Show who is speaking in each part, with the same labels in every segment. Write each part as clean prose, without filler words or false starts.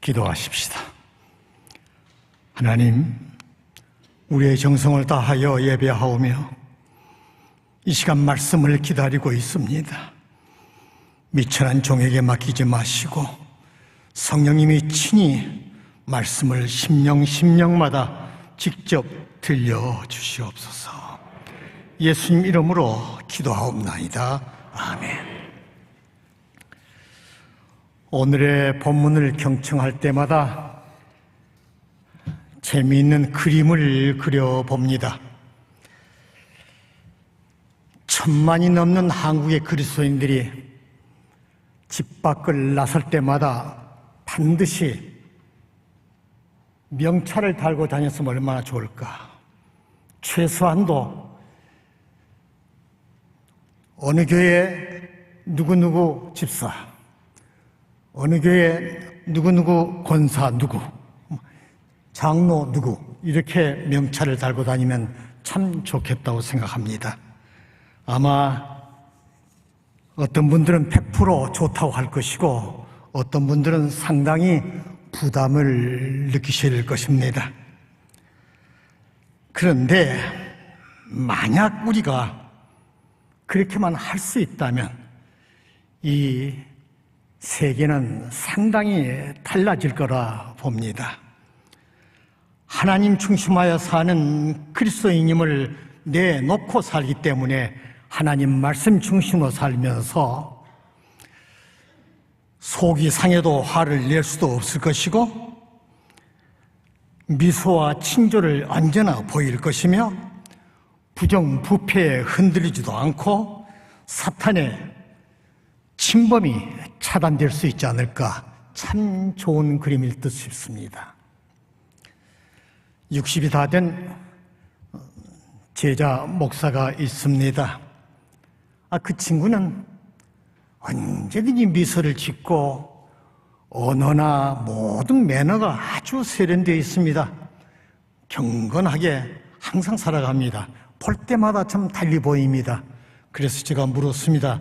Speaker 1: 기도하십시다. 하나님, 우리의 정성을 다하여 예배하오며 이 시간 말씀을 기다리고 있습니다. 미천한 종에게 맡기지 마시고 성령님이 친히 말씀을 심령마다 직접 들려주시옵소서. 예수님 이름으로 기도하옵나이다. 아멘. 오늘의 본문을 경청할 때마다 재미있는 그림을 그려봅니다. 1000만이 넘는 한국의 그리스도인들이 집 밖을 나설 때마다 반드시 명찰을 달고 다녔으면 얼마나 좋을까. 최소한도 어느 교회 누구누구 집사, 어느 교회 누구누구 권사 누구, 장로 누구, 이렇게 명찰을 달고 다니면 참 좋겠다고 생각합니다. 아마 어떤 분들은 100% 좋다고 할 것이고 어떤 분들은 상당히 부담을 느끼실 것입니다. 그런데 만약 우리가 그렇게만 할 수 있다면 이 세계는 상당히 달라질 거라 봅니다. 하나님 중심하여 사는 그리스도인임을 내놓고 살기 때문에 하나님 말씀 중심으로 살면서 속이 상해도 화를 낼 수도 없을 것이고 미소와 친절을 언제나 보일 것이며 부정부패에 흔들리지도 않고 사탄의 침범이 차단될 수 있지 않을까. 참 좋은 그림일 듯 싶습니다. 60이 다 된 제자 목사가 있습니다. 그 친구는 언제든지 미소를 짓고 언어나 모든 매너가 아주 세련되어 있습니다. 경건하게 항상 살아갑니다. 볼 때마다 참 달리 보입니다. 그래서 제가 물었습니다.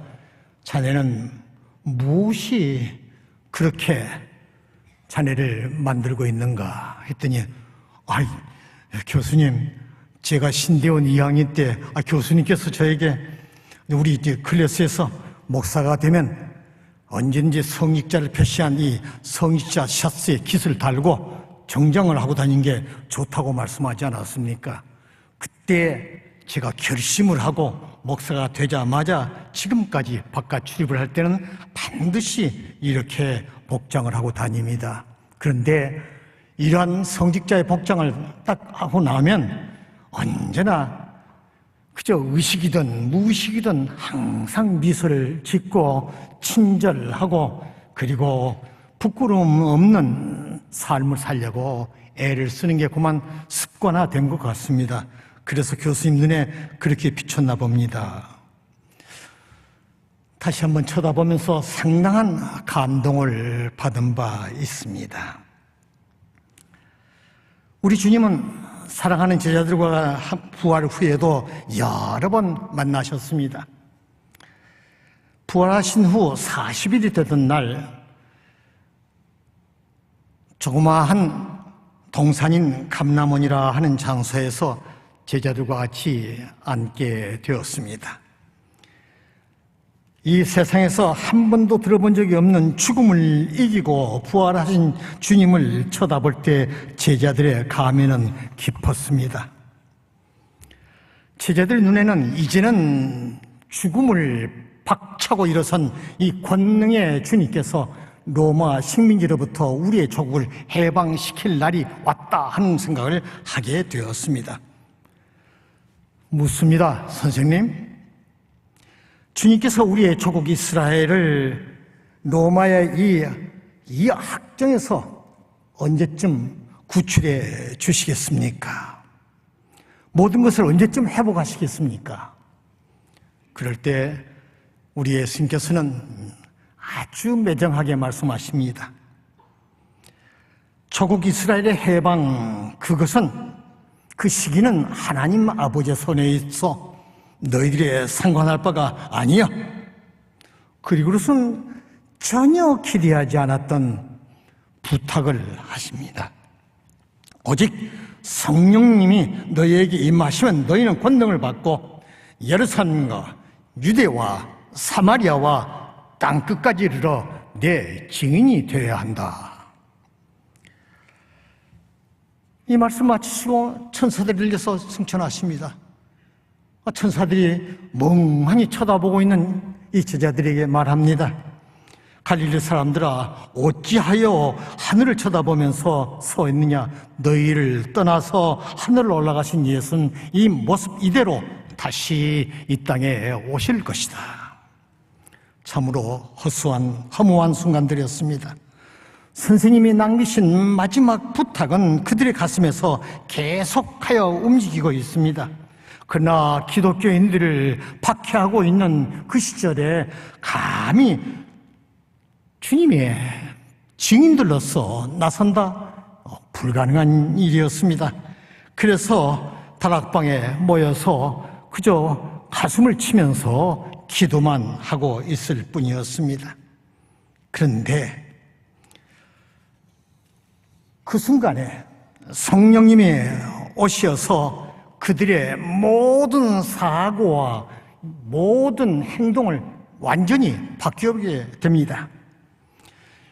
Speaker 1: 자네는 무엇이 그렇게 자네를 만들고 있는가 했더니 교수님, 제가 신대원 2학년 때 교수님께서 저에게 우리 클래스에서 목사가 되면 언제든지 성직자를 표시한 이 성직자 셔츠에 깃을 달고 정장을 하고 다니는 게 좋다고 말씀하지 않았습니까? 그때 제가 결심을 하고 목사가 되자마자 지금까지 바깥 출입을 할 때는 반드시 이렇게 복장을 하고 다닙니다. 그런데 이러한 성직자의 복장을 딱 하고 나면 언제나 그저 의식이든 무의식이든 항상 미소를 짓고 친절하고 그리고 부끄러움 없는 삶을 살려고 애를 쓰는 게 그만 습관화된 것 같습니다. 그래서 교수님 눈에 그렇게 비쳤나 봅니다. 다시 한번 쳐다보면서 상당한 감동을 받은 바 있습니다. 우리 주님은 사랑하는 제자들과 부활 후에도 여러 번 만나셨습니다. 부활하신 후 40일이 되던 날 조그마한 동산인 감람원이라 하는 장소에서 제자들과 같이 앉게 되었습니다. 이 세상에서 한 번도 들어본 적이 없는 죽음을 이기고 부활하신 주님을 쳐다볼 때 제자들의 감회는 깊었습니다. 제자들 눈에는 이제는 죽음을 박차고 일어선 이 권능의 주님께서 로마 식민지로부터 우리의 조국을 해방시킬 날이 왔다 하는 생각을 하게 되었습니다. 묻습니다. 선생님, 주님께서 우리의 조국 이스라엘을 로마의 이 악정에서 언제쯤 구출해 주시겠습니까? 모든 것을 언제쯤 회복하시겠습니까? 그럴 때 우리 예수님께서는 아주 매정하게 말씀하십니다. 조국 이스라엘의 해방, 그것은 그 시기는 하나님 아버지의 손에 있어 너희들이 상관할 바가 아니야. 그리고는 전혀 기대하지 않았던 부탁을 하십니다. 오직 성령님이 너희에게 임하시면 너희는 권능을 받고 예루살렘과 유대와 사마리아와 땅끝까지 이르러 내 증인이 되어야 한다. 이 말씀 마치시고 천사들이 들려서 승천하십니다. 천사들이 멍하니 쳐다보고 있는 이 제자들에게 말합니다. 갈릴리 사람들아, 어찌하여 하늘을 쳐다보면서 서 있느냐? 너희를 떠나서 하늘로 올라가신 예수는 이 모습 이대로 다시 이 땅에 오실 것이다. 참으로 허무한 순간들이었습니다. 선생님이 남기신 마지막 부탁은 그들의 가슴에서 계속하여 움직이고 있습니다. 그러나 기독교인들을 박해하고 있는 그 시절에 감히 주님의 증인들로서 나선다? 불가능한 일이었습니다. 그래서 다락방에 모여서 그저 가슴을 치면서 기도만 하고 있을 뿐이었습니다. 그런데 그 순간에 성령님이 오셔서 그들의 모든 사고와 모든 행동을 완전히 바뀌게 됩니다.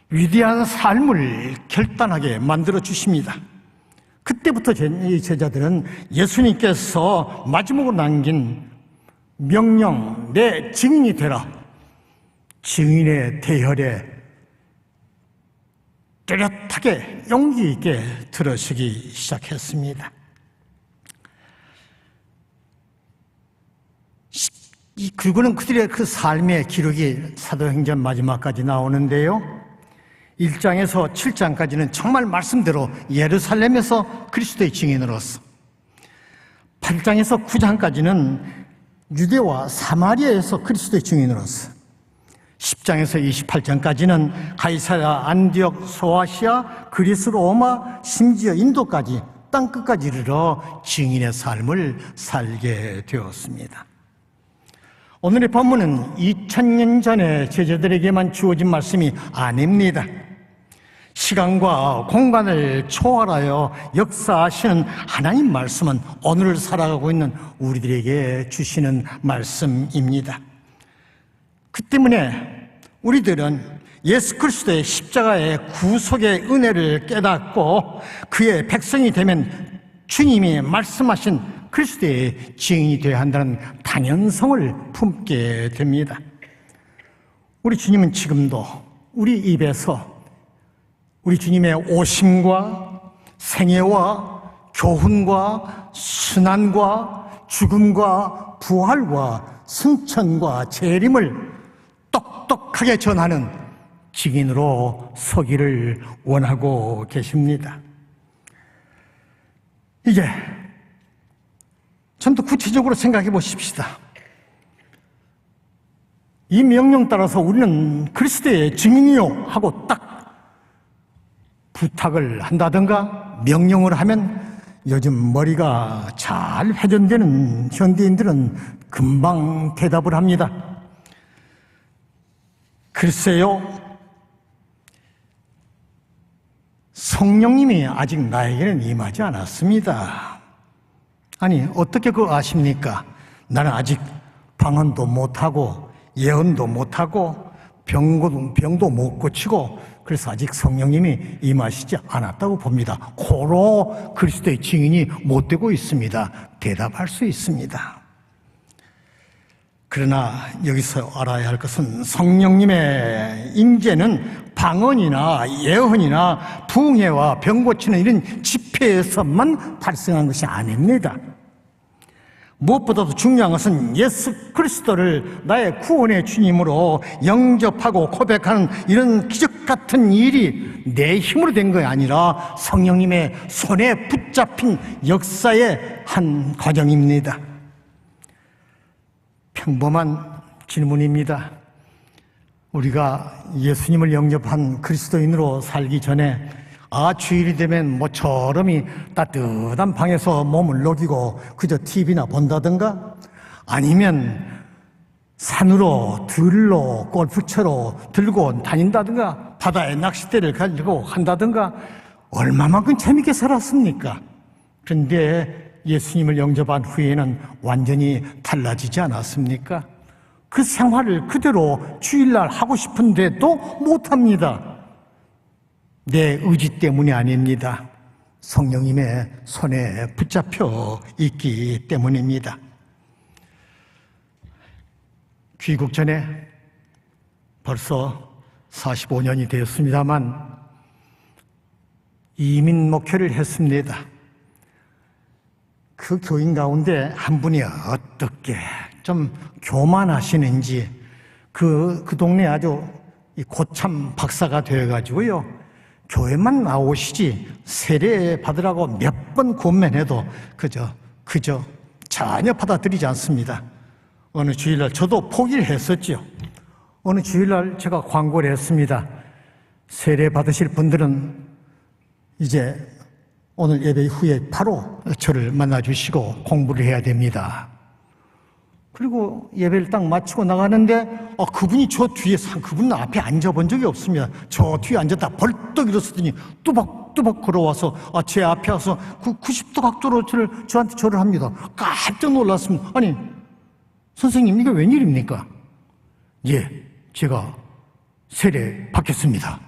Speaker 1: 위대한 삶을 결단하게 만들어 주십니다. 그때부터 이 제자들은 예수님께서 마지막으로 남긴 명령, 내 증인이 되라, 증인의 대열에 뚜렷하게 용기 있게 들어서기 시작했습니다. 그거는 그들의 그 삶의 기록이 사도행전 마지막까지 나오는데요, 1장에서 7장까지는 정말 말씀대로 예루살렘에서 그리스도의 증인으로서, 8장에서 9장까지는 유대와 사마리아에서 그리스도의 증인으로서, 10장에서 28장까지는 가이사랴, 안디옥, 소아시아, 그리스, 로마, 심지어 인도까지 땅끝까지 이르러 증인의 삶을 살게 되었습니다. 오늘의 본문은 2000년 전에 제자들에게만 주어진 말씀이 아닙니다. 시간과 공간을 초월하여 역사하시는 하나님 말씀은 오늘을 살아가고 있는 우리들에게 주시는 말씀입니다. 그 때문에 우리들은 예수 그리스도의 십자가의 구속의 은혜를 깨닫고 그의 백성이 되면 주님이 말씀하신 그리스도의 증인이 되어야 한다는 당연성을 품게 됩니다. 우리 주님은 지금도 우리 입에서 우리 주님의 오심과 생애와 교훈과 순환과 죽음과 부활과 승천과 재림을 똑똑하게 전하는 증인으로 서기를 원하고 계십니다. 이제 좀 더 구체적으로 생각해 보십시다. 이 명령 따라서 우리는 그리스도의 증인이요 하고 딱 부탁을 한다든가 명령을 하면 요즘 머리가 잘 회전되는 현대인들은 금방 대답을 합니다. 글쎄요, 성령님이 아직 나에게는 임하지 않았습니다. 아니, 어떻게 그거 아십니까? 나는 아직 방언도 못하고 예언도 못하고 병도 못 고치고 그래서 아직 성령님이 임하시지 않았다고 봅니다. 고로 그리스도의 증인이 못 되고 있습니다. 대답할 수 있습니다. 그러나 여기서 알아야 할 것은 성령님의 임재는 방언이나 예언이나 부흥회와 병 고치는 이런 집회에서만 발생한 것이 아닙니다. 무엇보다도 중요한 것은 예수 그리스도를 나의 구원의 주님으로 영접하고 고백하는 이런 기적 같은 일이 내 힘으로 된 것이 아니라 성령님의 손에 붙잡힌 역사의 한 과정입니다. 평범한 질문입니다. 우리가 예수님을 영접한 그리스도인으로 살기 전에 주일이 되면 모처럼이 따뜻한 방에서 몸을 녹이고 그저 TV나 본다든가 아니면 산으로, 들로, 골프채로 들고 다닌다든가 바다에 낚싯대를 가지고 한다든가 얼마만큼 재밌게 살았습니까? 그런데 예수님을 영접한 후에는 완전히 달라지지 않았습니까? 그 생활을 그대로 주일날 하고 싶은데도 못합니다. 내 의지 때문이 아닙니다. 성령님의 손에 붙잡혀 있기 때문입니다. 귀국 전에 벌써 45년이 되었습니다만 이민 목회를 했습니다. 그 교인 가운데 한 분이 어떻게 좀 교만하시는지 그 동네 아주 고참 박사가 되어가지고요, 교회만 나오시지 세례 받으라고 몇 번 권면해도 그저 전혀 받아들이지 않습니다. 어느 주일날 저도 포기를 했었죠. 어느 주일날 제가 광고를 했습니다. 세례 받으실 분들은 이제 오늘 예배 후에 바로 저를 만나주시고 공부를 해야 됩니다. 그리고 예배를 딱 마치고 나가는데 그분이 저 뒤에 그분 앞에 앉아본 적이 없습니다. 저 뒤에 앉았다 벌떡 일어서더니 뚜벅뚜벅 걸어와서 제 앞에 와서 90도 각도로 저한테 절을 합니다. 깜짝 놀랐습니다. 아니, 선생님, 이게 웬일입니까? 예, 제가 세례 받겠습니다.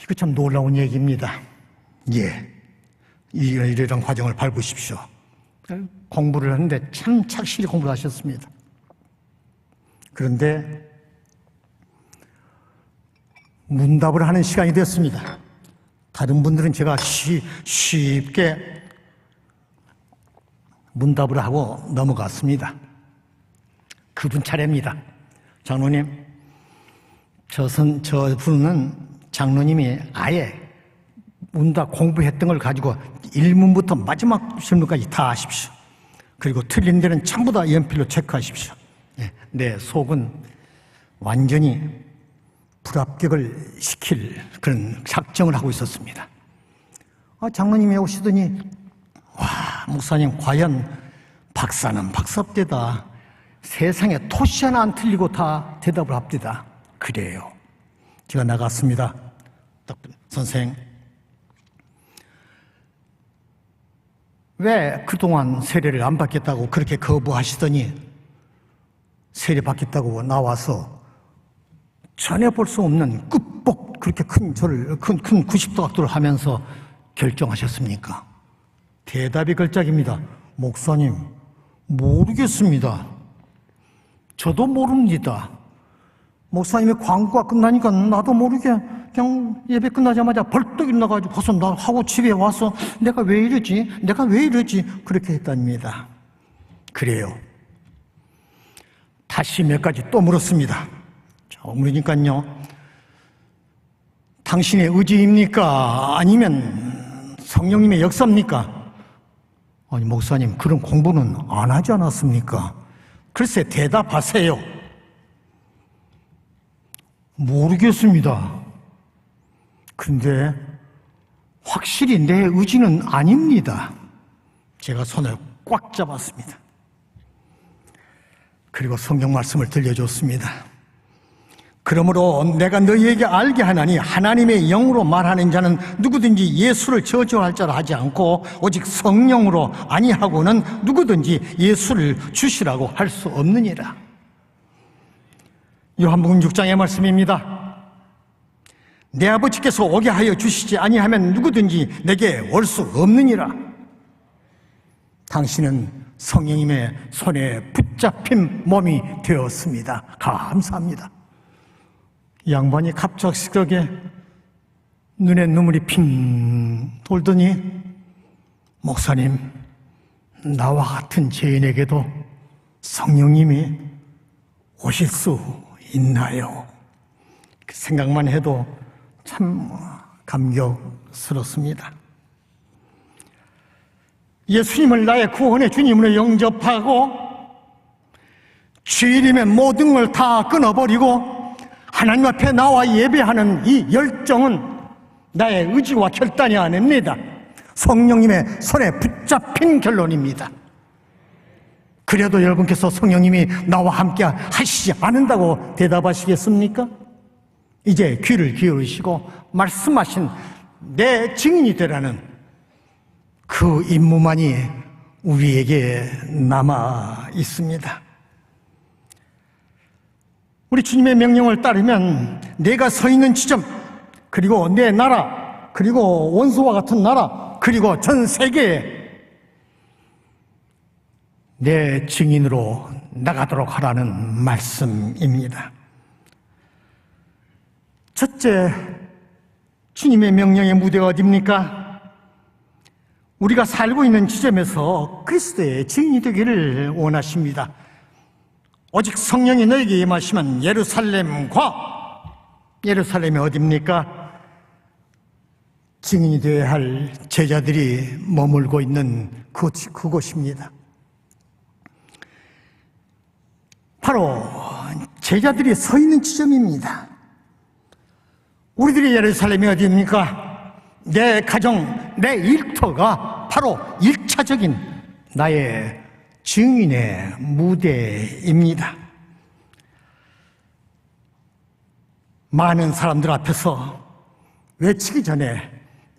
Speaker 1: 이거 참 놀라운 얘기입니다. 예, 이런 과정을 밟으십시오. 공부를 하는데 참 착실히 공부를 하셨습니다. 그런데 문답을 하는 시간이 됐습니다. 다른 분들은 제가 쉽게 문답을 하고 넘어갔습니다. 그분 차례입니다. 장로님, 저 분은 장로님이 아예 문답 공부했던 걸 가지고 1문부터 마지막 질문까지 다 하십시오. 그리고 틀린 데는 전부 다 연필로 체크하십시오. 내 속은 완전히 불합격을 시킬 그런 작정을 하고 있었습니다. 장로님이 오시더니, 와, 목사님, 과연 박사는 박사입니다. 세상에 토시 하나 안 틀리고 다 대답을 합니다. 그래요. 제가 나갔습니다. 선생, 왜 그동안 세례를 안 받겠다고 그렇게 거부하시더니 세례 받겠다고 나와서 전혀 볼 수 없는 끝복 그렇게 큰 90도 각도를 하면서 결정하셨습니까? 대답이 걸작입니다. 목사님, 모르겠습니다. 저도 모릅니다. 목사님의 광고가 끝나니까 나도 모르게 그냥 예배 끝나자마자 벌떡 일어나가지고 벌써 나 하고 집에 와서 내가 왜 이러지? 그렇게 했답니다. 그래요. 다시 몇 가지 또 물었습니다. 물으니까요, 당신의 의지입니까? 아니면 성령님의 역사입니까? 아니, 목사님, 그런 공부는 안 하지 않았습니까? 글쎄, 대답하세요. 모르겠습니다. 근데 확실히 내 의지는 아닙니다. 제가 손을 꽉 잡았습니다. 그리고 성경 말씀을 들려줬습니다. 그러므로 내가 너희에게 알게 하나니 하나님의 영으로 말하는 자는 누구든지 예수를 저주할 자라 하지 않고 오직 성령으로 아니하고는 누구든지 예수를 주시라고 할 수 없느니라. 요한복음 6장의 말씀입니다. 내 아버지께서 오게 하여 주시지 아니하면 누구든지 내게 올 수 없느니라. 당신은 성령님의 손에 붙잡힌 몸이 되었습니다. 감사합니다. 양반이 갑작스럽게 눈에 눈물이 핑 돌더니, 목사님, 나와 같은 죄인에게도 성령님이 오실 수 있나요? 그 생각만 해도 참 감격스럽습니다. 예수님을 나의 구원의 주님으로 영접하고 주일이면 모든 걸 다 끊어버리고 하나님 앞에 나와 예배하는 이 열정은 나의 의지와 결단이 아닙니다. 성령님의 손에 붙잡힌 결론입니다. 그래도 여러분께서 성령님이 나와 함께 하시지 않는다고 대답하시겠습니까? 이제 귀를 기울이시고 말씀하신 내 증인이 되라는 그 임무만이 우리에게 남아 있습니다. 우리 주님의 명령을 따르면 내가 서 있는 지점, 그리고 내 나라, 그리고 원수와 같은 나라, 그리고 전 세계에 내 증인으로 나가도록 하라는 말씀입니다. 첫째, 주님의 명령의 무대가 어디입니까? 우리가 살고 있는 지점에서 그리스도의 증인이 되기를 원하십니다. 오직 성령이 너에게 임하시면 예루살렘이 어디입니까? 증인이 되어야 할 제자들이 머물고 있는 그곳입니다. 바로 제자들이 서 있는 지점입니다. 우리들의 예루살렘이 어디입니까? 내 가정, 내 일터가 바로 1차적인 나의 증인의 무대입니다. 많은 사람들 앞에서 외치기 전에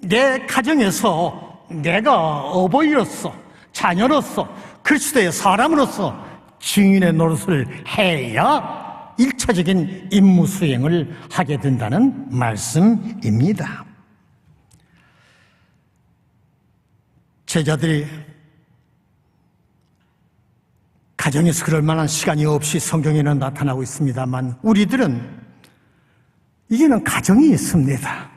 Speaker 1: 내 가정에서 내가 어버이로서, 자녀로서, 그리스도의 사람으로서 증인의 노릇을 해야 1차적인 임무 수행을 하게 된다는 말씀입니다. 제자들이 가정에서 그럴 만한 시간이 없이 성경에는 나타나고 있습니다만 우리들은 이제는 가정이 있습니다.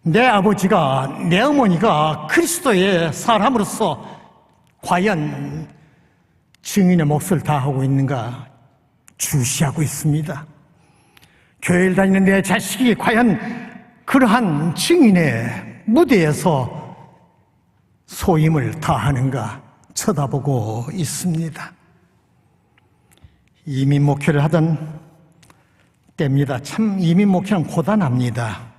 Speaker 1: 내 아버지가, 내 어머니가 그리스도의 사람으로서 과연 증인의 몫을 다하고 있는가 주시하고 있습니다. 교회를 다니는 내 자식이 과연 그러한 증인의 무대에서 소임을 다하는가 쳐다보고 있습니다. 이민 목회를 하던 때입니다. 참 이민 목회는 고단합니다.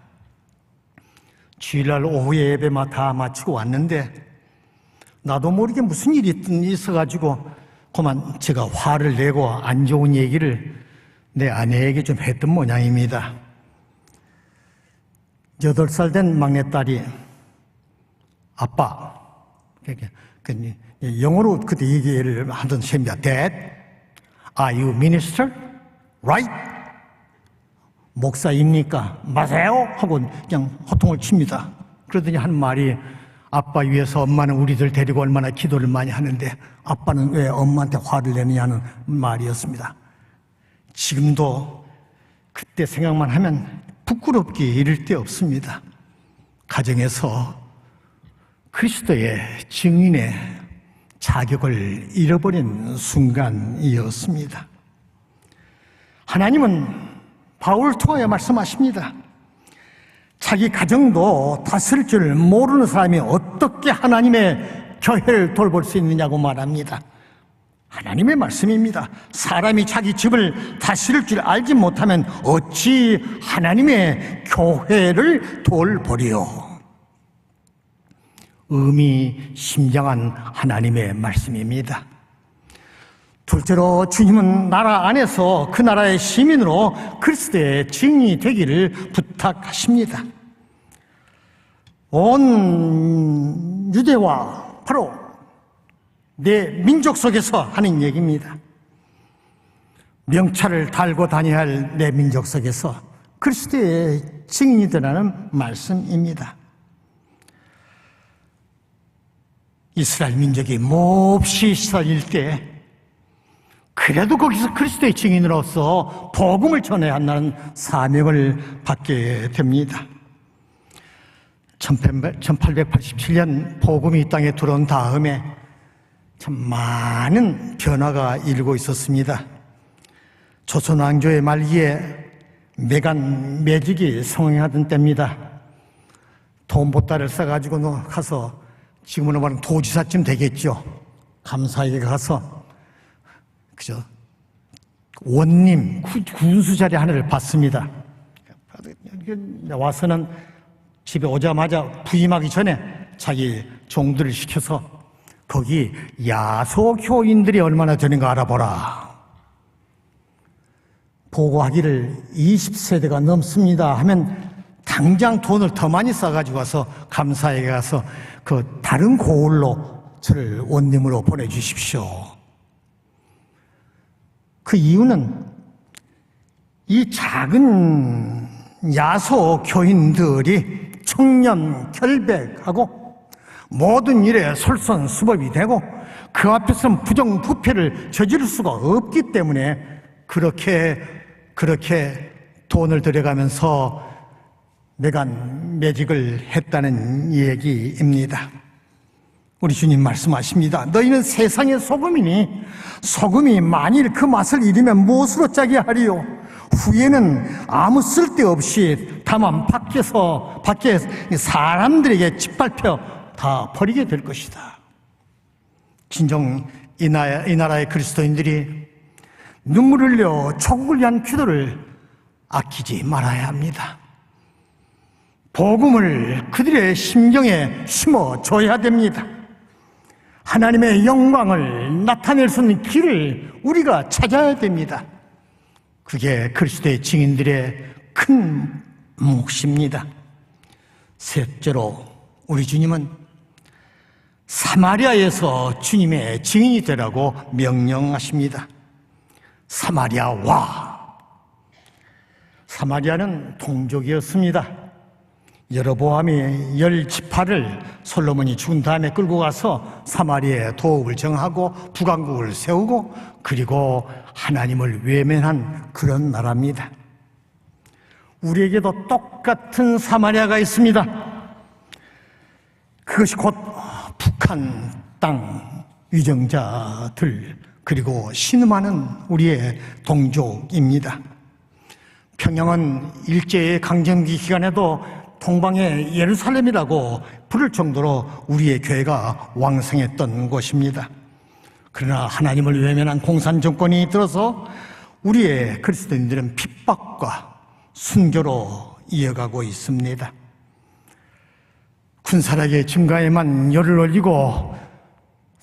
Speaker 1: 주일날 오후에 예배만 다 마치고 왔는데 나도 모르게 무슨 일이 있어가지고 그만 제가 화를 내고 안 좋은 얘기를 내 아내에게 좀 했던 모양입니다. 8살 된 막내딸이 아빠, 영어로 그때 얘기를 하던 셈이야. Dad, are you minister? Right? 목사입니까? 맞아요? 하고 그냥 호통을 칩니다. 그러더니 한 말이 아빠 위해서 엄마는 우리들 데리고 얼마나 기도를 많이 하는데 아빠는 왜 엄마한테 화를 내느냐는 말이었습니다. 지금도 그때 생각만 하면 부끄럽게 이를 데 없습니다. 가정에서 그리스도의 증인의 자격을 잃어버린 순간이었습니다. 하나님은 바울을 통하여 말씀하십니다. 자기 가정도 다스릴 줄 모르는 사람이 어떻게 하나님의 교회를 돌볼 수 있느냐고 말합니다. 하나님의 말씀입니다. 사람이 자기 집을 다스릴 줄 알지 못하면 어찌 하나님의 교회를 돌보리요. 의미심장한 하나님의 말씀입니다. 둘째로 주님은 나라 안에서 그 나라의 시민으로 그리스도의 증인이 되기를 부탁하십니다. 온 유대와 바로 내 민족 속에서 하는 얘기입니다. 명찰을 달고 다녀야 할 내 민족 속에서 그리스도의 증인이 되라는 말씀입니다. 이스라엘 민족이 몹시 시달릴 때 그래도 거기서 그리스도의 증인으로서 복음을 전해야 한다는 사명을 받게 됩니다. 1887년 복음이 이 땅에 들어온 다음에 참 많은 변화가 일고 있었습니다. 조선 왕조의 말기에 매간 매직이 성행하던 때입니다. 돈보따리를 싸가지고 가서 지금으로 말하면 도지사쯤 되겠죠. 감사에게 가서 그죠? 원님 군수 자리 하나를 받습니다. 와서는 집에 오자마자 부임하기 전에 자기 종들을 시켜서 거기 야소교인들이 얼마나 되는가 알아보라. 보고하기를 20세대가 넘습니다 하면 당장 돈을 더 많이 써가지고 와서 감사에 가서 그 다른 고을로 저를 원님으로 보내주십시오. 그 이유는 이 작은 야소 교인들이 청년 결백하고 모든 일에 솔선수범이 되고 그 앞에서는 부정부패를 저지를 수가 없기 때문에 그렇게 돈을 들여가면서 매직을 했다는 얘기입니다. 우리 주님 말씀하십니다. 너희는 세상의 소금이니 소금이 만일 그 맛을 잃으면 무엇으로 짜게 하리요? 후에는 아무 쓸데없이 다만 밖에 사람들에게 짓밟혀 다 버리게 될 것이다. 진정 이 나라의 그리스도인들이 눈물을 흘려 조국을 위한 기도를 아끼지 말아야 합니다. 복음을 그들의 심정에 심어줘야 됩니다. 하나님의 영광을 나타낼 수 있는 길을 우리가 찾아야 됩니다. 그게 그리스도의 증인들의 큰 몫입니다. 셋째로 우리 주님은 사마리아에서 주님의 증인이 되라고 명령하십니다. 사마리아는 동족이었습니다. 여로보암이 10지파를 솔로몬이 죽은 다음에 끌고 가서 사마리아에 도읍을 정하고 북왕국을 세우고 그리고 하나님을 외면한 그런 나라입니다. 우리에게도 똑같은 사마리아가 있습니다. 그것이 곧 북한 땅 위정자들 그리고 신음하는 우리의 동족입니다. 평양은 일제의 강점기 기간에도 동방의 예루살렘이라고 부를 정도로 우리의 교회가 왕성했던 곳입니다. 그러나 하나님을 외면한 공산 정권이 들어서 우리의 그리스도인들은 핍박과 순교로 이어가고 있습니다. 군사력의 증가에만 열을 올리고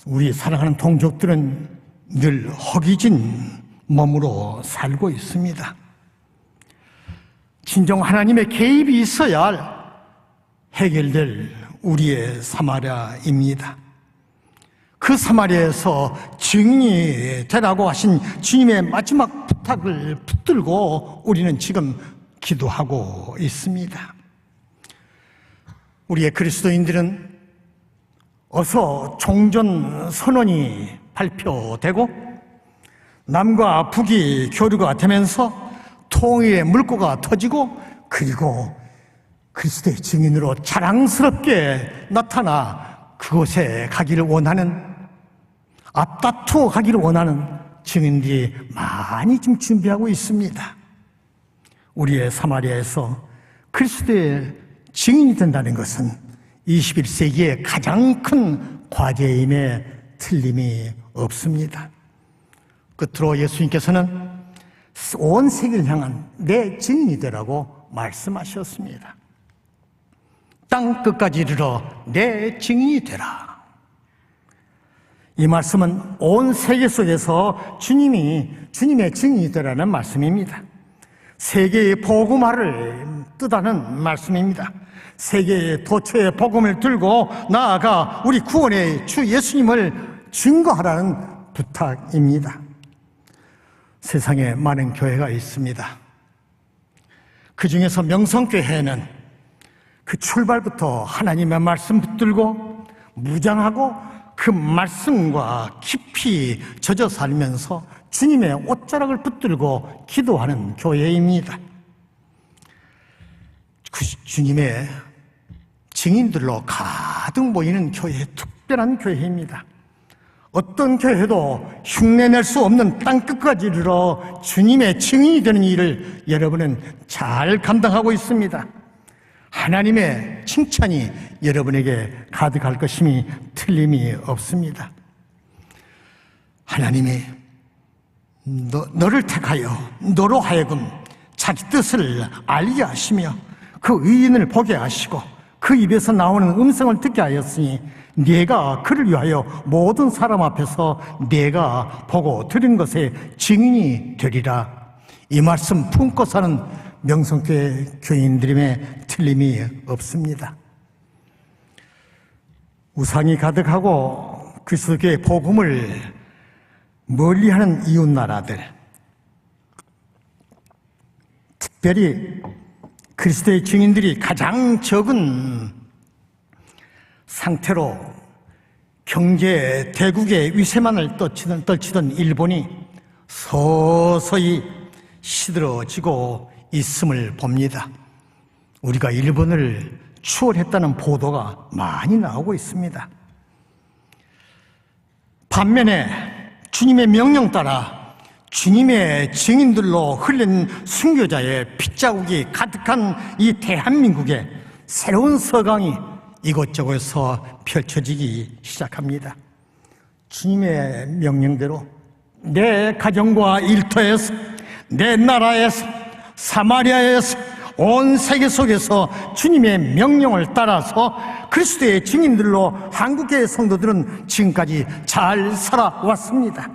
Speaker 1: 우리 사랑하는 동족들은 늘 허기진 몸으로 살고 있습니다. 진정 하나님의 개입이 있어야 해결될 우리의 사마리아입니다. 그 사마리아에서 증인이 되라고 하신 주님의 마지막 부탁을 붙들고 우리는 지금 기도하고 있습니다. 우리의 그리스도인들은 어서 종전 선언이 발표되고 남과 북이 교류가 되면서 통일의 물꼬가 터지고 그리고 그리스도의 증인으로 자랑스럽게 나타나 그곳에 가기를 원하는 앞다투어 가기를 원하는 증인들이 많이 지금 준비하고 있습니다. 우리의 사마리아에서 그리스도의 증인이 된다는 것은 21세기의 가장 큰 과제임에 틀림이 없습니다. 끝으로 예수님께서는 온 세계를 향한 내 증인이 되라고 말씀하셨습니다. 땅 끝까지 이르러 내 증인이 되라. 이 말씀은 온 세계 속에서 주님의 증인이 되라는 말씀입니다. 세계의 복음화를 뜻하는 말씀입니다. 세계의 도처의 복음을 들고 나아가 우리 구원의 주 예수님을 증거하라는 부탁입니다. 세상에 많은 교회가 있습니다. 그 중에서 명성교회는 그 출발부터 하나님의 말씀 붙들고 무장하고 그 말씀과 깊이 젖어 살면서 주님의 옷자락을 붙들고 기도하는 교회입니다. 그 주님의 증인들로 가득 모이는 교회, 특별한 교회입니다. 어떤 교회도 흉내낼 수 없는 땅끝까지 이르러 주님의 증인이 되는 일을 여러분은 잘 감당하고 있습니다. 하나님의 칭찬이 여러분에게 가득할 것임이 틀림이 없습니다. 하나님이 너를 택하여 너로 하여금 자기 뜻을 알게 하시며 그 의인을 보게 하시고 그 입에서 나오는 음성을 듣게 하였으니 네가 그를 위하여 모든 사람 앞에서 네가 보고 들은 것의 증인이 되리라. 이 말씀 품고 사는 명성교회 교인들임에 틀림이 없습니다. 우상이 가득하고 그리스도의 복음을 멀리하는 이웃나라들, 특별히 그리스도의 증인들이 가장 적은 상태로 경제 대국의 위세만을 떨치던 일본이 서서히 시들어지고 있음을 봅니다. 우리가 일본을 추월했다는 보도가 많이 나오고 있습니다. 반면에 주님의 명령 따라 주님의 증인들로 흘린 순교자의 핏자국이 가득한 이 대한민국에 새로운 서강이 이곳저곳에서 펼쳐지기 시작합니다. 주님의 명령대로 내 가정과 일터에서, 내 나라에서, 사마리아에서, 온 세계 속에서 주님의 명령을 따라서 그리스도의 증인들로 한국교회 성도들은 지금까지 잘 살아왔습니다.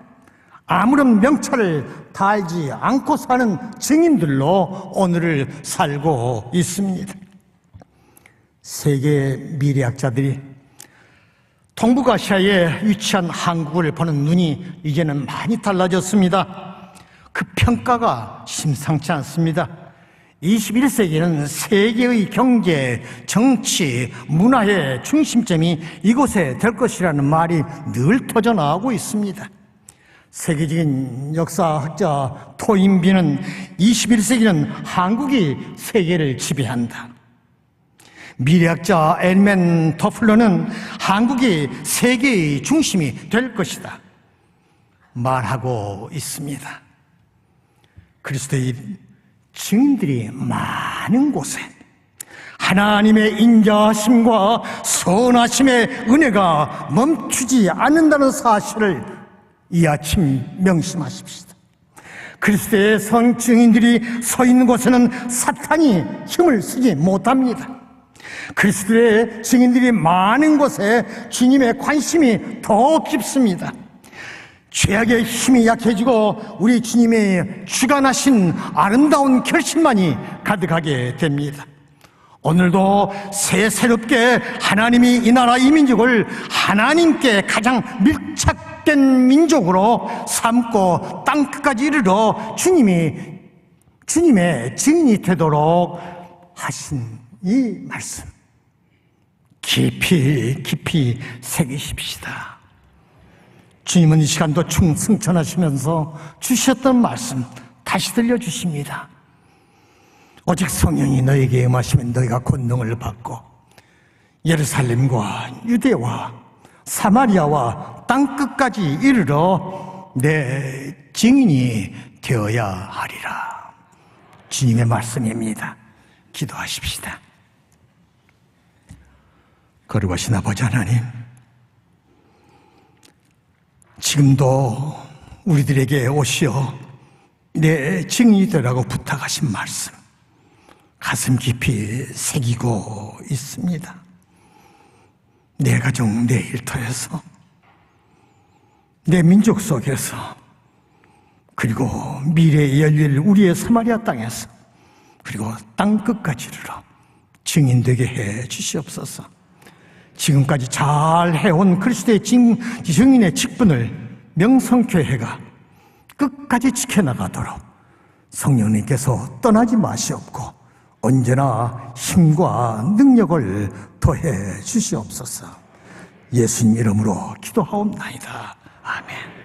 Speaker 1: 아무런 명찰을 달지 않고 사는 증인들로 오늘을 살고 있습니다. 세계 미래학자들이 동북아시아에 위치한 한국을 보는 눈이 이제는 많이 달라졌습니다. 그 평가가 심상치 않습니다. 21세기는 세계의 경제, 정치, 문화의 중심점이 이곳에 될 것이라는 말이 늘 터져나오고 있습니다. 세계적인 역사학자 토인비는 21세기는 한국이 세계를 지배한다. 미래학자 엘멘 토플러는 한국이 세계의 중심이 될 것이다 말하고 있습니다. 그리스도의 증인들이 많은 곳에 하나님의 인자하심과 선하심의 은혜가 멈추지 않는다는 사실을 이 아침 명심하십시다. 그리스도의 성증인들이 서 있는 곳에는 사탄이 힘을 쓰지 못합니다. 그리스도의 증인들이 많은 곳에 주님의 관심이 더 깊습니다. 죄악의 힘이 약해지고 우리 주님의 주관하신 아름다운 결심만이 가득하게 됩니다. 오늘도 새롭게 하나님이 이 나라 이 민족을 하나님께 가장 밀착된 민족으로 삼고 땅끝까지 이르러 주님의 증인이 되도록 하신 이 말씀 깊이 새기십시다. 주님은 이 시간도 충성천하시면서 주셨던 말씀 다시 들려주십니다. 오직 성령이 너에게 임하시면 너희가 권능을 받고 예루살렘과 유대와 사마리아와 땅끝까지 이르러 내 증인이 되어야 하리라. 주님의 말씀입니다. 기도하십시다. 거룩하신 아버지 하나님, 지금도 우리들에게 오시어 내 증인이 되라고 부탁하신 말씀 가슴 깊이 새기고 있습니다. 내 가정, 내 일터에서, 내 민족 속에서, 그리고 미래에 열릴 우리의 사마리아 땅에서, 그리고 땅끝까지 이르러 증인되게 해 주시옵소서. 지금까지 잘 해온 그리스도의 증인의 직분을 명성교회가 끝까지 지켜나가도록 성령님께서 떠나지 마시옵고 언제나 힘과 능력을 더해 주시옵소서. 예수님 이름으로 기도하옵나이다. 아멘.